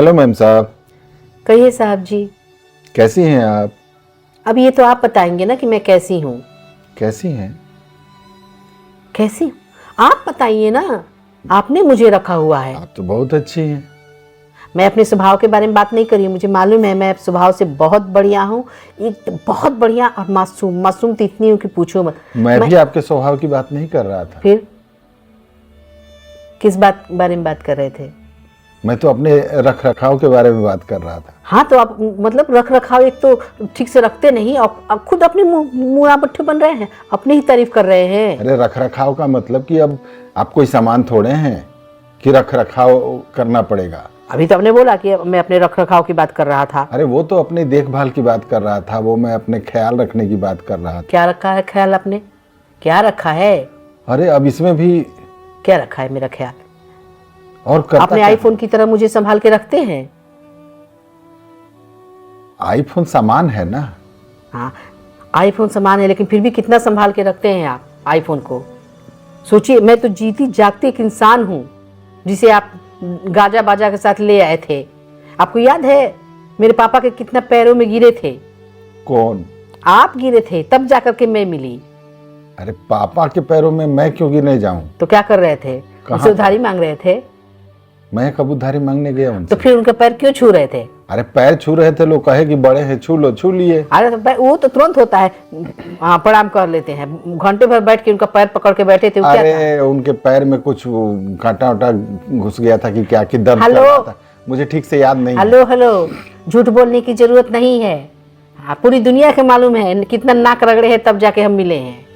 Hello ma'am साहब। कहिए साहब जी। कैसी हैं आप? अब ये तो आप बताएंगे ना कि मैं कैसी हूँ। कैसी हैं? कैसी हूँ आप बताइए ना, आपने मुझे रखा हुआ है। आप तो बहुत अच्छी हैं। मैं अपने स्वभाव के बारे में बात नहीं करी, मुझे मालूम है मैं स्वभाव से बहुत बढ़िया हूँ, एक बहुत बढ़िया और मासूम। मासूम तो इतनी हूँ कि पूछो मत। मैं भी आपके स्वभाव की बात नहीं कर रहा था। फिर किस बात बारे में बात कर रहे थे? मैं तो अपने रख रखाव के बारे में बात कर रहा था। हाँ तो आप मतलब रख रखाव एक तो ठीक से रखते नहीं, आप खुद अपने मुँह बट्ठे बन रहे हैं, अपनी ही तारीफ कर रहे हैं। अरे रख रखाव का मतलब कि अब आप कोई सामान थोड़े हैं कि रख रखाव करना पड़ेगा। अभी तो आपने बोला कि मैं अपने रख रखाव की बात कर रहा था। अरे वो तो अपनी देखभाल की बात कर रहा था, वो मैं अपने ख्याल रखने की बात कर रहा था। क्या रखा है ख्याल आपने? क्या रखा है? अरे अब इसमें भी क्या रखा है मेरा ख्याल? और करता अपने क्या? आईफोन की तरह मुझे संभाल के रखते हैं। आईफोन सामान है ना। हाँ आईफोन सामान है, लेकिन फिर भी कितना संभाल के रखते हैं आप आईफोन को। सोचिए, मैं तो जीती जागती एक इंसान हूँ जिसे आप गाजा बाजा के साथ ले आए थे। आपको याद है मेरे पापा के कितना पैरों में गिरे थे? कौन? आप गिरे थे, तब जाकर के मैं मिली। अरे पापा के पैरों में मैं क्यों गिरने जाऊं? तो क्या कर रहे थे? उनसे उधारी मांग रहे थे? मैं कब उधारी मांगने गया उनसे? तो फिर उनके पैर क्यों छू रहे थे? अरे पैर छू रहे थे, लोग कहे कि बड़े हैं, छू लो, छू लिए। अरे तो वो तो तुरंत होता है, हाँ प्रणाम कर लेते हैं। घंटे भर बैठ के उनका पैर पकड़ के बैठे थे। अरे उनके पैर में कुछ कांटा वाटा घुस गया था कि क्या, कि दर्द कर रहा था, मुझे ठीक से याद नहीं। हेलो, झूठ बोलने की जरूरत नहीं है। हाँ पूरी दुनिया के मालूम है कितना नाक रगड़े हैं, तब जाके हम मिले हैं।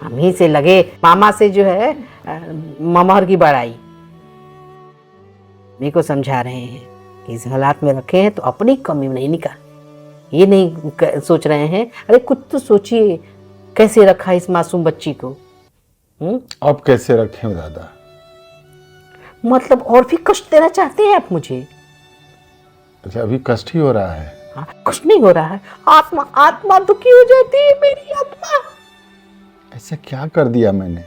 हम ही से लगे मामा से जो है ममहर की बड़ाई। मेरे को समझा रहे हैं कि इस हालात में रखे हैं तो अपनी कमी नहीं निकाल, ये नहीं सोच रहे हैं। अरे कुछ तो सोचिए, कैसे रखा इस मासूम बच्ची को। अब कैसे रखें दादा? मतलब और भी कष्ट देना चाहते हैं आप मुझे? अच्छा अभी कष्ट ही हो रहा है? हाँ, कुछ नहीं हो रहा है। आत्मा दुखी हो जाती है मेरी आत्मा। ऐसा क्या कर दिया मैंने?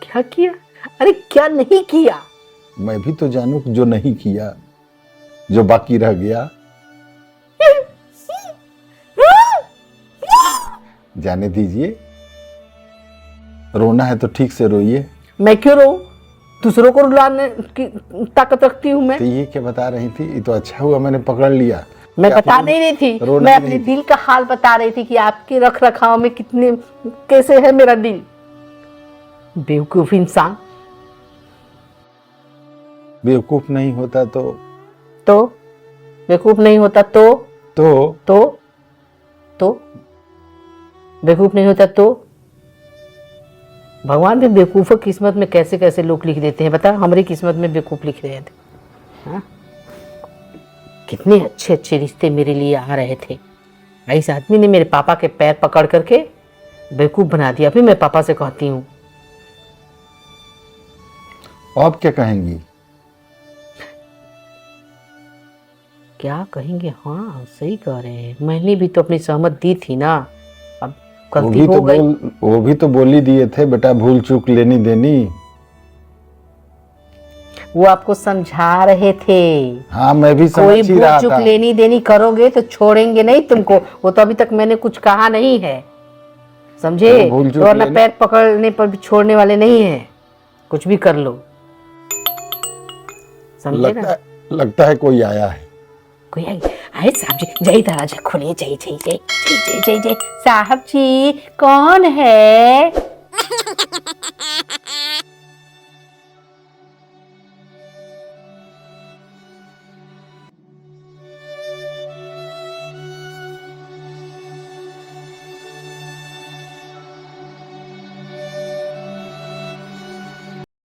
क्या किया? अरे क्या नहीं किया? मैं भी तो जानूं जो नहीं किया, जो बाकी रह गया। जाने दीजिए, रोना है तो ठीक से रोइए। मैं क्यों रोऊं? दूसरों को रुलाने की ताकत रखती हूँ मैं। तो ये क्या बता रही थी? ये तो अच्छा हुआ मैंने पकड़ लिया। मैं बता नहीं रही थी, मैं अपने दिल का हाल बता रही थी कि आपके रख रखाव में कितने कैसे है मेरा दिल। बेवकूफ इंसान। बेवकूफ नहीं होता तो बेवकूफ नहीं होता तो बेवकूफ नहीं होता तो भगवान भी बेवकूफों की किस्मत में कैसे कैसे लोग लिख देते हैं। बता, हमारी किस्मत में बेवकूफ लिख रहे थे। हाँ? कितने अच्छे अच्छे रिश्ते मेरे लिए आ रहे थे, इस आदमी ने मेरे पापा के पैर पकड़ करके बेवकूफ बना दिया। अभी मैं पापा से कहती हूँ। आप क्या कहेंगी? क्या कहेंगे? हाँ सही कह रहे हैं, मैंने भी तो अपनी सहमत दी थी ना। अब गलती हो गई। वो भी तो बोल ही दिए थे बेटा, भूल चूक लेनी देनी। वो आपको समझा रहे थे। हाँ मैं भी समझ ही रहा था। भूल चूक लेनी देनी करोगे तो छोड़ेंगे नहीं तुमको। वो तो अभी तक मैंने कुछ कहा नहीं है, समझे? वरना पैर पकड़ने पर भी छोड़ने वाले नहीं है, कुछ भी कर लो, समझे ना? लगता है कोई आया है। कोई आए साहब जी? जय दरवाजा खोलिए। जय जय जय जय जय जय। साहब जी कौन है?